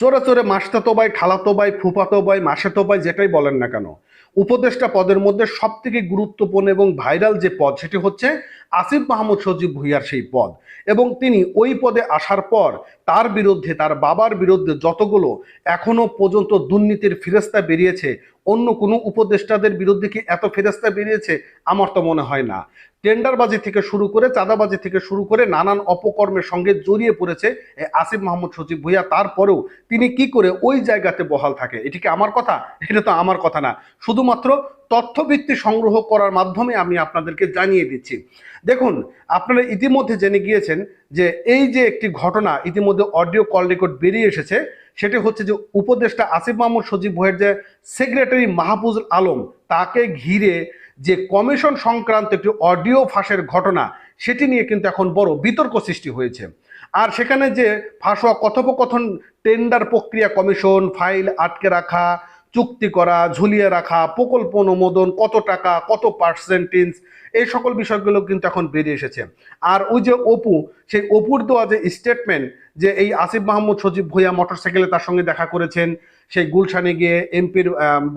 চোরে চোরে মাসতাতো ভাই, খালাতো ভাই, ফুফাতো ভাই, মাসেতো ভাই, যেটাই বলেন না কেন, উপদেষ্টা পদের মধ্যে সব থেকে গুরুত্বপূর্ণ এবং ভাইরাল যে পদ সেটি হচ্ছে আসিফ মাহমুদ সজীব ভুঁইয়ার সেই পদ। এবং তিনি ওই পদে আসার পর তার বিরুদ্ধে, তার বাবার বিরুদ্ধে যতগুলো এখনো পর্যন্ত দুর্নীতির ফেরেস্তা বেরিয়েছে, অন্য কোনো উপদেষ্টাদের বিরুদ্ধে কি এত ফেরেস্তা বেরিয়েছে? আমার তো মনে হয় না। টেন্ডারবাজি থেকে শুরু করে, চাঁদাবাজি থেকে শুরু করে নানান অপকর্মের সঙ্গে জড়িয়ে পড়েছে আসিফ মাহমুদ সজীব ভুঁইয়া। তারপরেও তিনি কি করে ওই জায়গাতে বহাল থাকে? এটি কি আমার কথা? এটা তো আমার কথা না, শুধুমাত্র তথ্যভিত্তি সংগ্রহ করার মাধ্যমে আমি আপনাদেরকে জানিয়ে দিচ্ছি। দেখুন, আপনারা ইতিমধ্যে জেনে গিয়েছেন যে এই যে একটি ঘটনা ইতিমধ্যে অডিও কল রেকর্ড বেরিয়ে এসেছে, সেটি হচ্ছে যে উপদেষ্টা আসিফ মাহমুদ সজীব ভুঁইয়ার যে সেক্রেটারি মাহফুজ আলম, তাকে ঘিরে যে কমিশন সংক্রান্ত একটি অডিও ফাঁসের ঘটনা, সেটি নিয়ে কিন্তু এখন বড় বিতর্ক সৃষ্টি হয়েছে। আর সেখানে যে ফাঁস হওয়া কথোপকথন, টেন্ডার প্রক্রিয়া কমিশন, ফাইল আটকে রাখা, চুক্তি করা, ঝুলিয়ে রাখা, প্রকল্প অনুমোদন, কত টাকা, কত পার্সেন্টেজ, এই সকল বিষয়গুলো কিন্তু এখন বেরিয়ে এসেছে। আর ওই যে অপু, সেই অপুর দেওয়া যে স্টেটমেন্ট, যে এই আসিফ মাহমুদ সজীব ভুঁইয়া মোটরসাইকেলে তার সঙ্গে দেখা করেছেন, সেই গুলশানে গিয়ে এমপির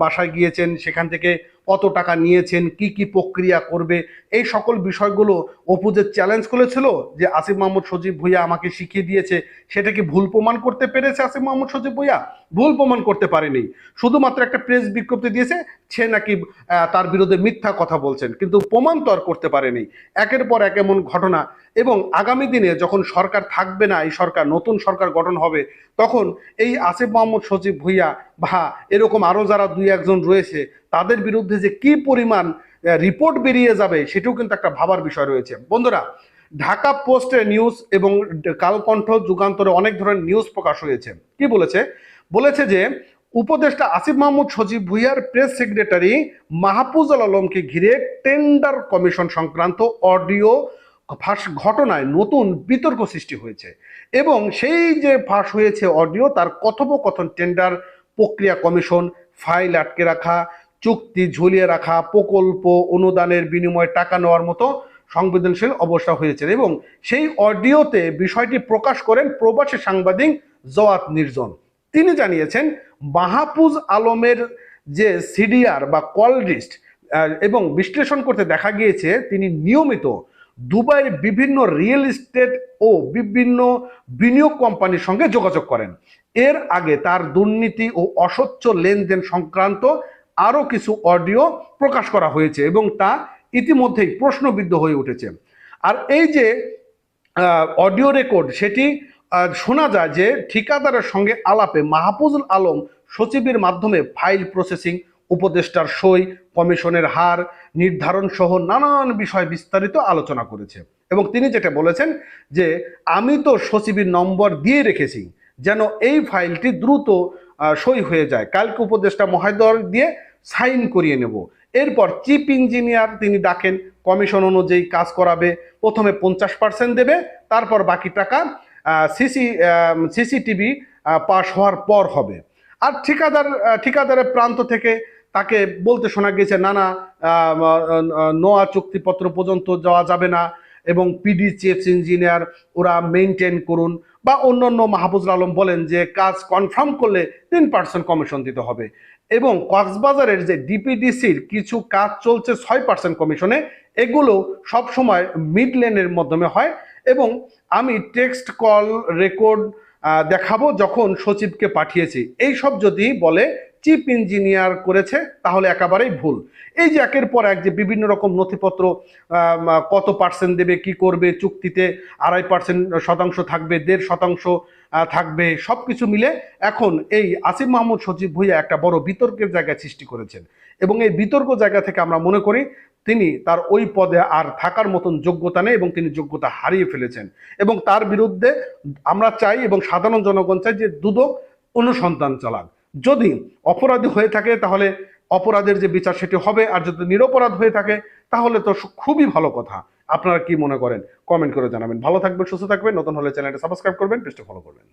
বাসায় গিয়েছেন, সেখান থেকে কত টাকা নিয়েছেন, কি কি প্রক্রিয়া করবে, এই সকল বিষয়গুলো অপু যে চ্যালেঞ্জ করেছিল যে আসিফ মাহমুদ সজীব ভুঁইয়া আমাকে শিখিয়ে দিয়েছে, সেটা কি ভুল প্রমাণ করতে পেরেছে আসিফ মাহমুদ সজীব ভুঁইয়া? ভুল প্রমাণ করতে পারেনি। শুধুমাত্র একটা প্রেস বিজ্ঞপ্তি দিয়েছে সে নাকি তার বিরুদ্ধে মিথ্যা কথা বলছেন, কিন্তু প্রমাণ তো আর করতে পারেনি। একের পর এক এমন ঘটনা। এবং আগামী দিনে যখন সরকার থাকবে না, এই সরকার, নতুন সরকার গঠন হবে, তখন এই আসিফ মাহমুদ সজীব ভুঁইয়া বা এরকম আরো যারা দুই একজন রয়েছে, তাদের বিরুদ্ধে যে কি পরিমাণ রিপোর্ট বেরিয়ে যাবে, সেটাও কিন্তু একটা ভাবার বিষয় রয়েছে। বন্ধুরা, ঢাকা পোস্টে নিউজ এবং কালকণ্ঠ, যুগান্তরে অনেক ধরনের নিউজ প্রকাশ হয়েছে। কি বলেছে? বলেছে যে উপদেষ্টা আসিফ মাহমুদ সজীব ভুঁইয়ার প্রেস সেক্রেটারি মাহফুজ আলমকে ঘিরে টেন্ডার কমিশন সংক্রান্ত অডিও ফাঁস ঘটনায় নতুন বিতর্ক সৃষ্টি হয়েছে। এবং সেই যে ফাঁস হয়েছে অডিও, তার কথোপকথন, টেন্ডার প্রক্রিয়া কমিশন, ফাইল আটকে রাখা, চুক্তি ঝুলিয়ে রাখা, প্রকল্প অনুদানের বিনিময়ে টাকা নেওয়ার মতো সংবেদনশীল অবস্থা হয়েছে। এবং সেই অডিওতে বিষয়টি প্রকাশ করেন প্রবাসী সাংবাদিক জওয়াত নির্জন। তিনি জানিয়েছেন মাহফুজ আলমের যে সিডিআর বা কল লিস্ট এবং বিশ্লেষণ করতে দেখা গিয়েছে তিনি নিয়মিত দুবাইয়ের বিভিন্ন রিয়েল এস্টেট ও বিভিন্ন বিনিয়োগ কোম্পানির সঙ্গে যোগাযোগ করেন। এর আগে তার দুর্নীতি ও অস্বচ্ছ লেনদেন সংক্রান্ত আরও কিছু অডিও প্রকাশ করা হয়েছে এবং তা ইতিমধ্যেই প্রশ্নবিদ্ধ হয়ে উঠেছে। আর এই যে অডিও রেকর্ড, সেটি শোনা যায় যে ঠিকাদারের সঙ্গে আলাপে মাহফুজুল আলম সচিবের মাধ্যমে ফাইল প্রসেসিং, উপদেষ্টার সই, কমিশনের হার নির্ধারণ সহ নানান বিষয় বিস্তারিত আলোচনা করেছে। এবং তিনি যেটা বলেছেন যে আমি তো সচিবের নম্বর দিয়ে রেখেছি যেন এই ফাইলটি দ্রুত সই হয়ে যায়, কালকে উপদেষ্টা মহোদয় দিয়ে সাইন করিয়ে নেব। এরপর চিফ ইঞ্জিনিয়ার তিনি ডাকেন, কমিশন অনুযায়ী কাজ করাবে, প্রথমে 50% দেবে, তারপর বাকি টাকা সিসিটিভি পাস হওয়ার পর হবে। আর ঠিকাদারের প্রান্ত থেকে তাকে বলতে শোনা গেছে না না, নোয়া চুক্তিপত্র পর্যন্ত যাওয়া যাবে না, এবং পিডি চিফ ইঞ্জিনিয়ার ওরা মেনটেন করুন। বা অন্যান্য মাহফুজুল আলম বলেন যে কাজ কনফার্ম করলে 10% কমিশন দিতে হবে। এবং কক্সবাজারের যে ডিপিডিসির কিছু কাজ চলছে 6% কমিশনে, এগুলো সবসময় মিড লেনের মাধ্যমে হয়। এবং আমি টেক্সট কল রেকর্ড দেখাবো যখন সচিবকে পাঠিয়েছি, এই সব যদি বলে চিফ ইঞ্জিনিয়ার করেছে তাহলে একেবারেই ভুল। এই যে একের পর এক যে বিভিন্ন রকম নথিপত্র, কত পার্সেন্ট দেবে, কি করবে, চুক্তিতে 2.5% থাকবে, 1.5% থাকবে, সবকিছু মিলে এখন এই আসিফ মাহমুদ সজীব ভুঁইয়া একটা বড় বিতর্কের জায়গায় সৃষ্টি করেছেন। এবং এই বিতর্ক জায়গা থেকে আমরা মনে করি তিনি তার ওই পদে আর থাকার মতন যোগ্যতা নেই এবং তিনি যোগ্যতা হারিয়ে ফেলেছেন। এবং তার বিরুদ্ধে আমরা চাই এবং সাধারণ জনগণ চাই যে দুদক অনুসন্ধান চালাক। যদি অপরাধী হয়ে থাকে তাহলে অপরাধের যে বিচার সেটি হবে, আর যদি নিরপরাধ হয়ে থাকে তাহলে তো খুবই ভালো কথা। আপনারা কি মনে করেন? কমেন্ট করে জানাবেন। ভালো থাকবেন, সুস্থ থাকবেন। নতুন হলে চ্যানেলটা সাবস্ক্রাইব করবেন, পেজটা ফলো করবেন।